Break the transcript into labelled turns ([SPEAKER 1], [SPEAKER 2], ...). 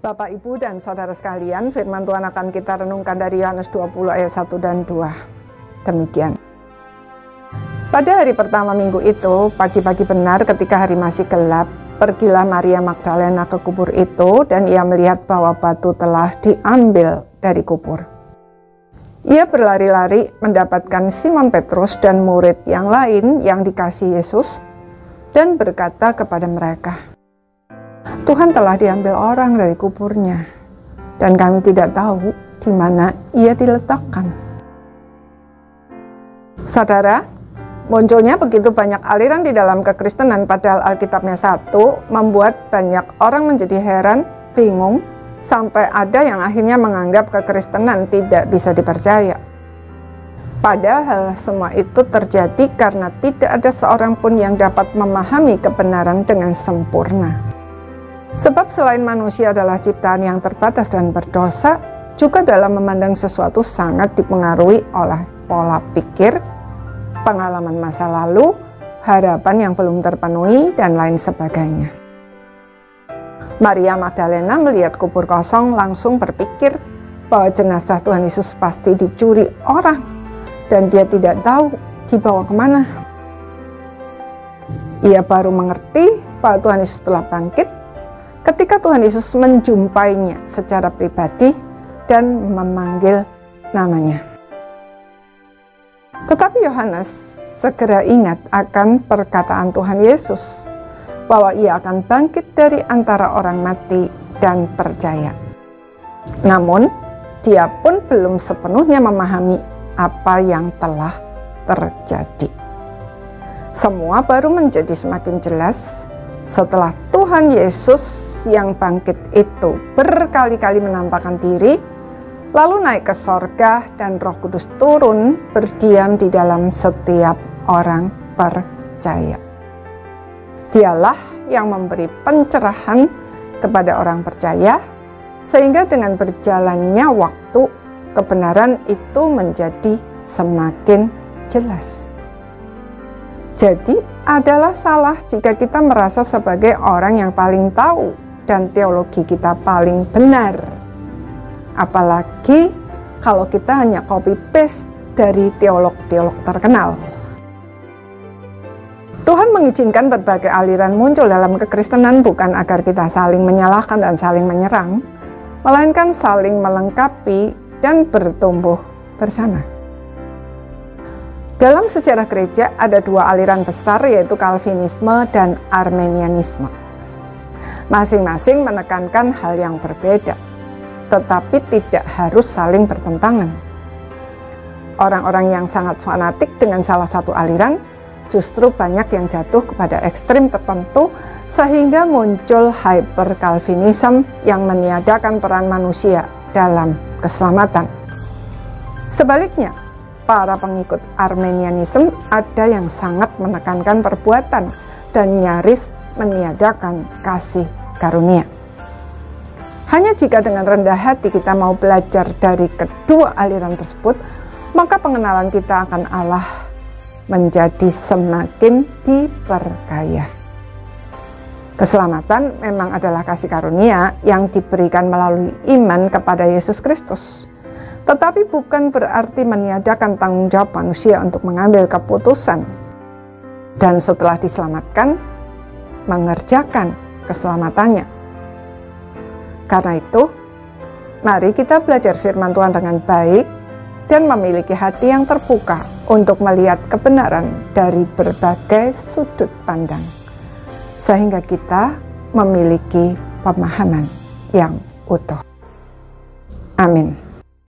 [SPEAKER 1] Bapak, Ibu, dan Saudara sekalian, firman Tuhan akan kita renungkan dari Yohanes 20 ayat 1 dan 2. Demikian. Pada hari pertama minggu itu, pagi-pagi benar ketika hari masih gelap, pergilah Maria Magdalena ke kubur itu dan ia melihat bahwa batu telah diambil dari kubur. Ia berlari-lari mendapatkan Simon Petrus dan murid yang lain yang dikasihi Yesus dan berkata kepada mereka, "Tuhan telah diambil orang dari kuburnya, dan kami tidak tahu di mana ia diletakkan." Saudara, munculnya begitu banyak aliran di dalam kekristenan padahal Alkitabnya satu, membuat banyak orang menjadi heran, bingung, sampai ada yang akhirnya menganggap kekristenan tidak bisa dipercaya. Padahal semua itu terjadi karena tidak ada seorang pun yang dapat memahami kebenaran dengan sempurna. Sebab selain manusia adalah ciptaan yang terbatas dan berdosa, juga dalam memandang sesuatu sangat dipengaruhi oleh pola pikir, pengalaman masa lalu, harapan yang belum terpenuhi, dan lain sebagainya. Maria Magdalena melihat kubur kosong langsung berpikir bahwa jenazah Tuhan Yesus pasti dicuri orang dan dia tidak tahu dibawa kemana. Ia baru mengerti bahwa Tuhan Yesus telah bangkit ketika Tuhan Yesus menjumpainya secara pribadi dan memanggil namanya. Tetapi Yohanes segera ingat akan perkataan Tuhan Yesus bahwa ia akan bangkit dari antara orang mati dan percaya. Namun, dia pun belum sepenuhnya memahami apa yang telah terjadi. Semua baru menjadi semakin jelas setelah Tuhan Yesus yang bangkit itu berkali-kali menampakkan diri, lalu naik ke sorga dan Roh Kudus turun berdiam di dalam setiap orang percaya. Dialah yang memberi pencerahan kepada orang percaya, sehingga dengan berjalannya waktu, kebenaran itu menjadi semakin jelas. Jadi, adalah salah jika kita merasa sebagai orang yang paling tahu dan teologi kita paling benar. Apalagi kalau kita hanya copy-paste dari teolog-teolog terkenal. Tuhan mengizinkan berbagai aliran muncul dalam kekristenan bukan agar kita saling menyalahkan dan saling menyerang, melainkan saling melengkapi dan bertumbuh bersama. Dalam sejarah gereja ada dua aliran besar, yaitu Calvinisme dan Armenianisme. Masing-masing menekankan hal yang berbeda, tetapi tidak harus saling bertentangan. Orang-orang yang sangat fanatik dengan salah satu aliran justru banyak yang jatuh kepada ekstrim tertentu sehingga muncul hyper-Calvinism yang meniadakan peran manusia dalam keselamatan. Sebaliknya, para pengikut Armenianism ada yang sangat menekankan perbuatan dan nyaris meniadakan kasih karunia. Hanya jika dengan rendah hati kita mau belajar dari kedua aliran tersebut, maka pengenalan kita akan Allah menjadi semakin diperkaya. Keselamatan memang adalah kasih karunia yang diberikan melalui iman kepada Yesus Kristus. Tetapi bukan berarti meniadakan tanggung jawab manusia untuk mengambil keputusan dan setelah diselamatkan, mengerjakan keselamatannya. Karena itu, mari kita belajar firman Tuhan dengan baik dan memiliki hati yang terbuka untuk melihat kebenaran dari berbagai sudut pandang, sehingga kita memiliki pemahaman yang utuh. Amin.